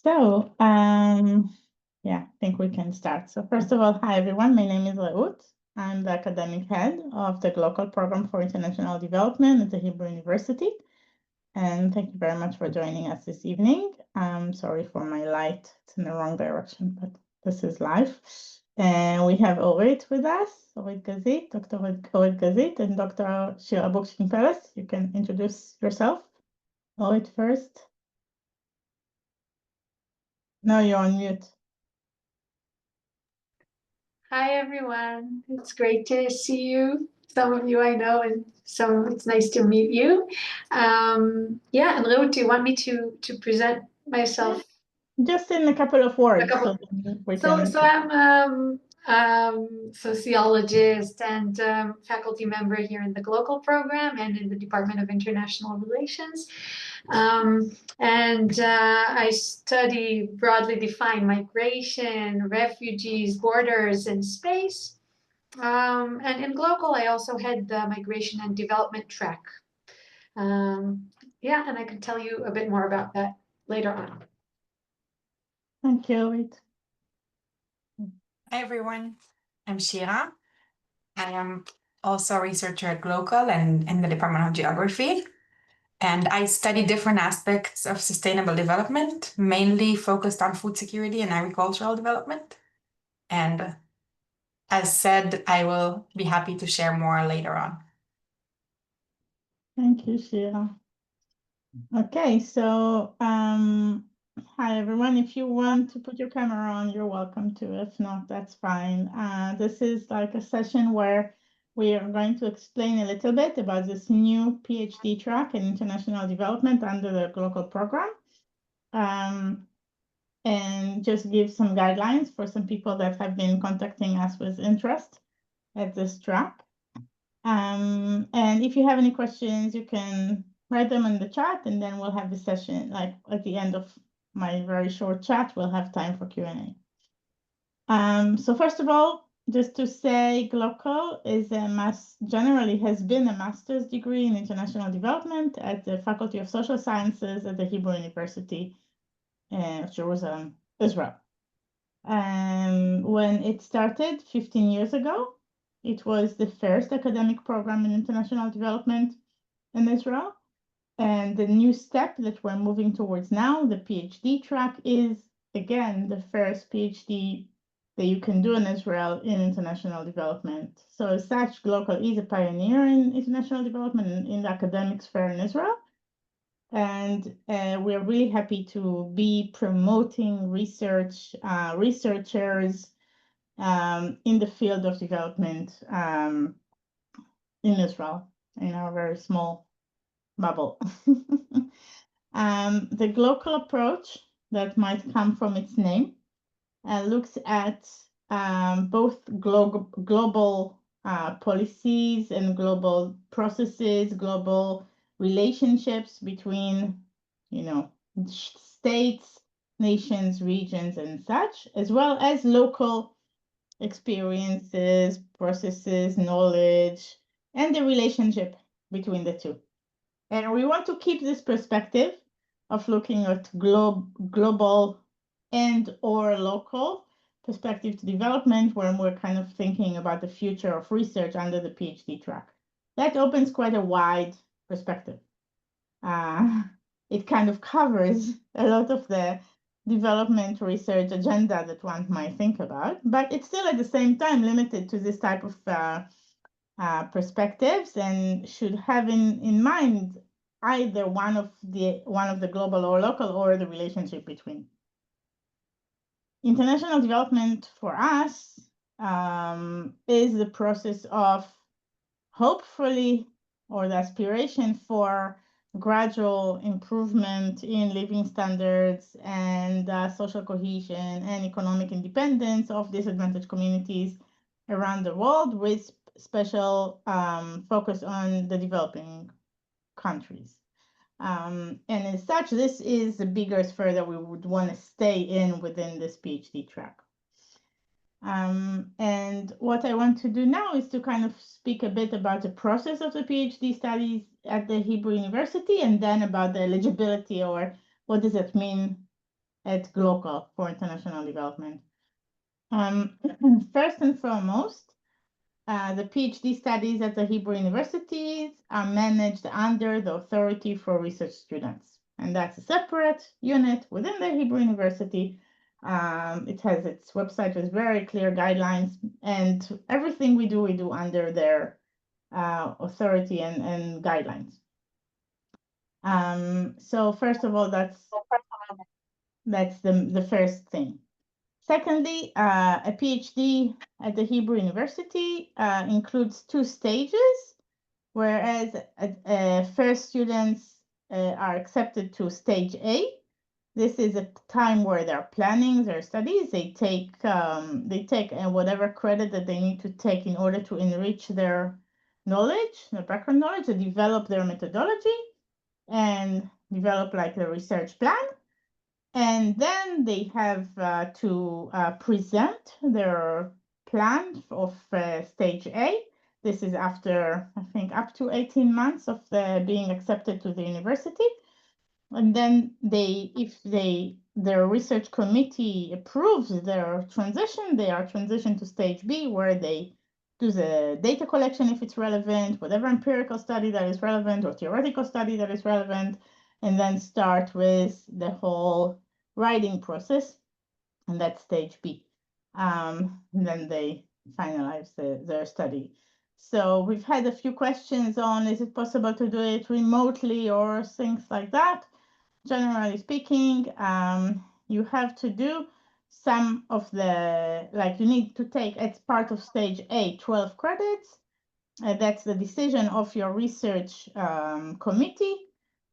So, yeah, I think we can start. So first of all, hi everyone, my name is Reut. I'm the academic head of the Glocal Program for International Development at the Hebrew University. And thank you very much for joining us this evening. I'm sorry for my light, it's in the wrong direction, but this is live. And we have Orit with us, Orit Gazit, Dr. Orit Gazit, and Dr. Shira Bukshin-Peres. You can introduce yourself. Orit first. No, you're on mute. Hi, everyone. It's great to see you. Some of you I know, and some it's nice to meet you. Yeah, and Reut, do you want me to present myself? Just in a couple of words, A couple. we So can. I'm sociologist and faculty member here in the Glocal program and in the Department of International Relations. I study broadly defined migration, refugees, borders, and space. And in Glocal, I also head the migration and development track. Yeah, and I can tell you a bit more about that later on. Thank you. Hi everyone, I'm Shira. I am also a researcher at Glocal and in the Department of Geography. And I study different aspects of sustainable development, mainly focused on food security and agricultural development. And as said, I will be happy to share more later on. Thank you, Shira. Okay, so hi everyone. If you want to put your camera on, you're welcome to. If not, that's fine. This is like a session where we are going to explain a little bit about this new PhD track in international development under the Glocal program. And just give some guidelines for some people that have been contacting us with interest at this track. And if you have any questions, you can write them in the chat, and then we'll have a session, like at the end of my very short chat, we'll have time for Q&A. So first of all, just to say, Glocal is generally has been a master's degree in international development at the Faculty of Social Sciences at the Hebrew University of Jerusalem, Israel. When it started 15 years ago, it was the first academic program in international development in Israel. And the new step that we're moving towards now, the PhD track, is again the first PhD that you can do in Israel in international development. So as such, Glocal is a pioneer in international development in the academic sphere in Israel. And we're really happy to be promoting researchers in the field of development in Israel, in our very small bubble. The Glocal approach that might come from its name looks at both global policies and global processes, global relationships between, states, nations, regions, and such, as well as local experiences, processes, knowledge, and the relationship between the two. And we want to keep this perspective of looking at global and or local perspective to development when we're kind of thinking about the future of research under the PhD track. That opens quite a wide perspective. It kind of covers a lot of the development research agenda that one might think about, but it's still at the same time limited to this type of perspectives and should have in mind either one of the global or local or the relationship between. International development for us is the process of hopefully, or the aspiration for gradual improvement in living standards and social cohesion and economic independence of disadvantaged communities around the world, with special focus on the developing countries. And as such, this is the bigger sphere that we would want to stay in within this PhD track. And what I want to do now is to kind of speak a bit about the process of the PhD studies at the Hebrew University, and then about the eligibility, or what does it mean at Glocal for international development. First and foremost, the PhD studies at the Hebrew universities are managed under the Authority for Research Students. And that's a separate unit within the Hebrew University. It has its website with very clear guidelines, and everything we do under their authority and guidelines. So first of all, that's the first thing. Secondly, a PhD at the Hebrew University includes 2 stages, whereas first students are accepted to stage A. This is a time where they're planning their studies. They take whatever credit that they need to take in order to enrich their knowledge, their background knowledge, to develop their methodology and develop like a research plan. And then they have to present their plan of stage A. This is after, I think, up to 18 months of being accepted to the university. And then if their research committee approves their transition, they are transitioned to stage B, where they do the data collection if it's relevant, whatever empirical study that is relevant or theoretical study that is relevant, and then start with the whole writing process, and that's stage B. And then they finalize their study. So we've had a few questions on, is it possible to do it remotely or things like that? Generally speaking, you have to do some of the, like you need to take as part of stage A 12 credits. That's the decision of your research committee.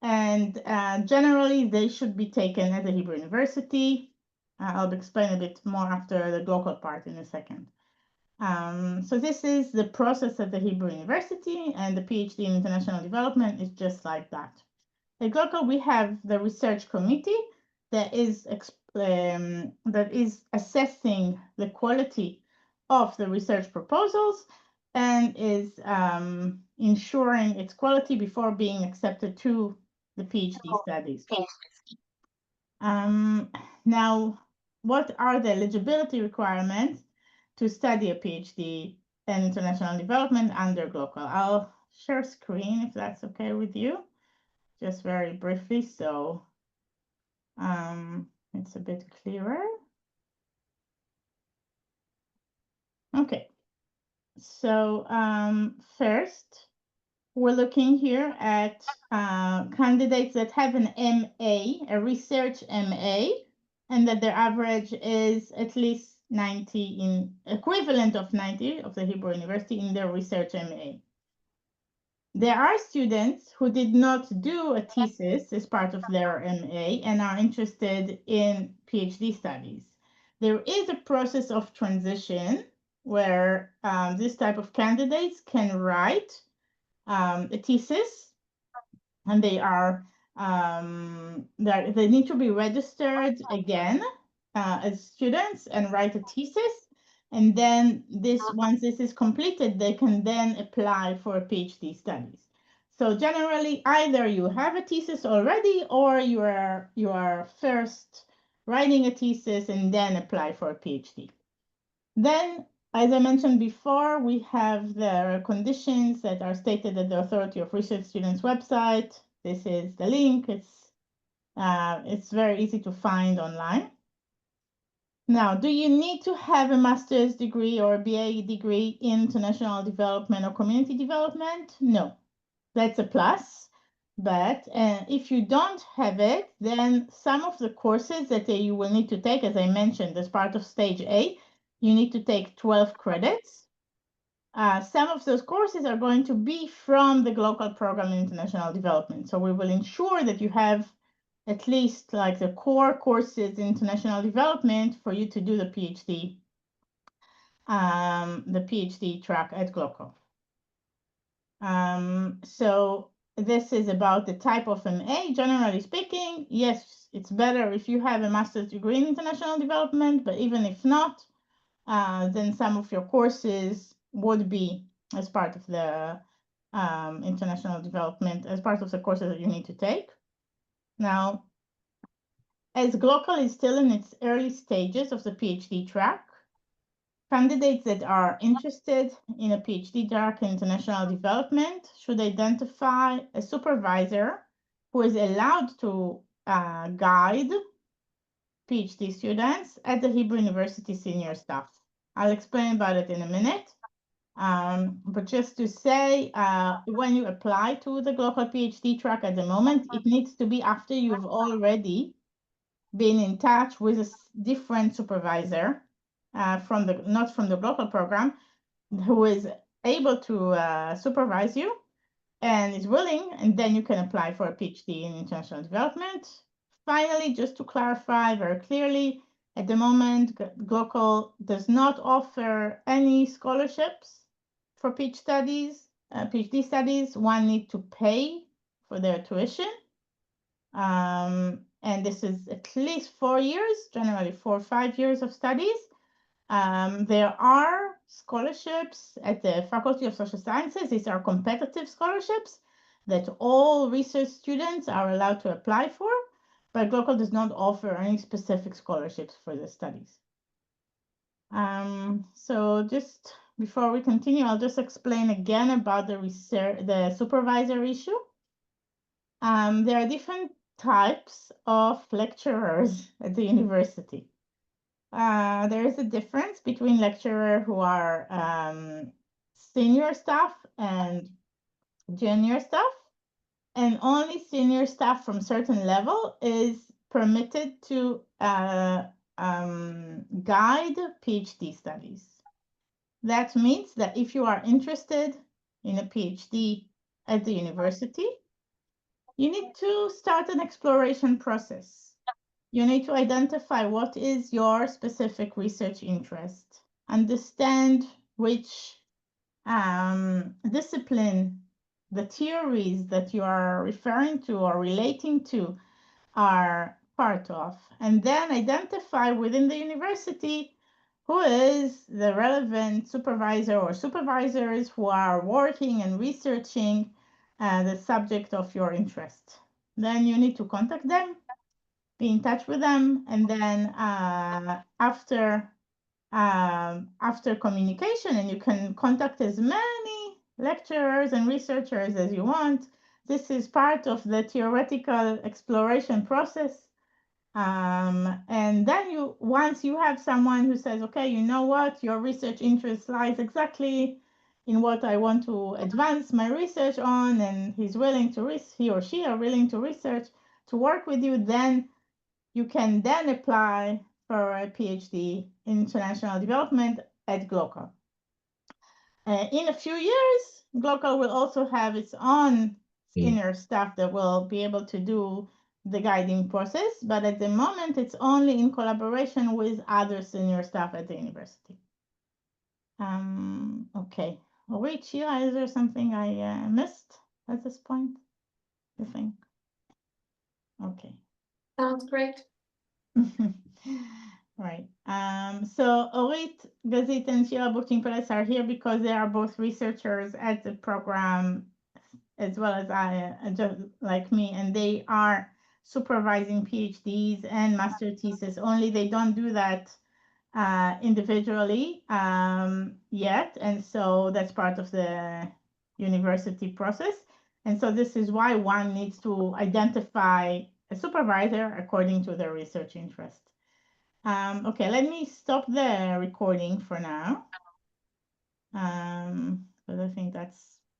And generally, they should be taken at the Hebrew University. I'll explain a bit more after the Glocal part in a second. So this is the process at the Hebrew University, and the PhD in international development is just like that. At Glocal, we have the research committee that is assessing the quality of the research proposals and is ensuring its quality before being accepted to the PhD studies. Now, what are the eligibility requirements to study a PhD in international development under Glocal? I'll share screen if that's okay with you, just very briefly, so it's a bit clearer. Okay, so first, we're looking here at candidates that have an MA, a research MA, and that their average is at least 90 equivalent of 90 of the Hebrew University in their research MA. There are students who did not do a thesis as part of their MA and are interested in PhD studies. There is a process of transition where this type of candidates can write a thesis, and they need to be registered again as students and write a thesis. And then once this is completed, they can then apply for PhD studies. So generally, either you have a thesis already, or you are first writing a thesis and then apply for a PhD. Then, as I mentioned before, we have the conditions that are stated at the Authority of Research Students website. This is the link. It's very easy to find online. Now, do you need to have a master's degree or a BA degree in international development or community development? No, that's a plus. But if you don't have it, then some of the courses that you will need to take, as I mentioned, as part of stage A, you need to take 12 credits. Some of those courses are going to be from the Glocal program in international development. So we will ensure that you have at least like the core courses in international development for you to do the PhD track at Glocal. So this is about the type of MA. Generally speaking, yes, it's better if you have a master's degree in international development, but even if not, then some of your courses would be as part of the international development, as part of the courses that you need to take. Now, as Glocal is still in its early stages of the PhD track, candidates that are interested in a PhD track in international development should identify a supervisor who is allowed to guide PhD students at the Hebrew University senior staff. I'll explain about it in a minute. But just to say, when you apply to the Glocal PhD track at the moment, it needs to be after you've already been in touch with a different supervisor not from the Glocal program, who is able to supervise you and is willing, and then you can apply for a PhD in international development. Finally, just to clarify very clearly, at the moment, Glocal does not offer any scholarships for PhD studies. One needs to pay for their tuition. And this is at least 4 years, generally 4 or 5 years of studies. There are scholarships at the Faculty of Social Sciences. These are competitive scholarships that all research students are allowed to apply for, but Glocal does not offer any specific scholarships for the studies. So just before we continue, I'll just explain again about the supervisor issue. There are different types of lecturers at the university. There is a difference between lecturers who are senior staff and junior staff, and only senior staff from certain level is permitted to guide PhD studies. That means that if you are interested in a PhD at the university, you need to start an exploration process. You need to identify what is your specific research interest, understand which discipline the theories that you are referring to or relating to are part of, and then identify within the university who is the relevant supervisor or supervisors who are working and researching the subject of your interest. Then you need to contact them, be in touch with them, and then after communication, and you can contact as many lecturers and researchers as you want. This is part of the theoretical exploration process. And then once you have someone who says, okay, you know what, your research interest lies exactly in what I want to advance my research on, and he or she are willing to research, to work with you, then you can then apply for a PhD in international development at Glocal. In a few years, Glocal will also have its own senior staff that will be able to do the guiding process, but at the moment, it's only in collaboration with other senior staff at the university. Okay. Wait, Sheila, is there something I missed at this point, you think? Okay. Sounds great. Right. So Orit, Gazit, and Sheila Buchting-Perez are here because they are both researchers at the program, as well as I, just like me, and they are supervising PhDs and master thesis. Only they don't do that individually yet, and so that's part of the university process. And so this is why one needs to identify a supervisor according to their research interest. Okay, let me stop the recording for now. Because I think that's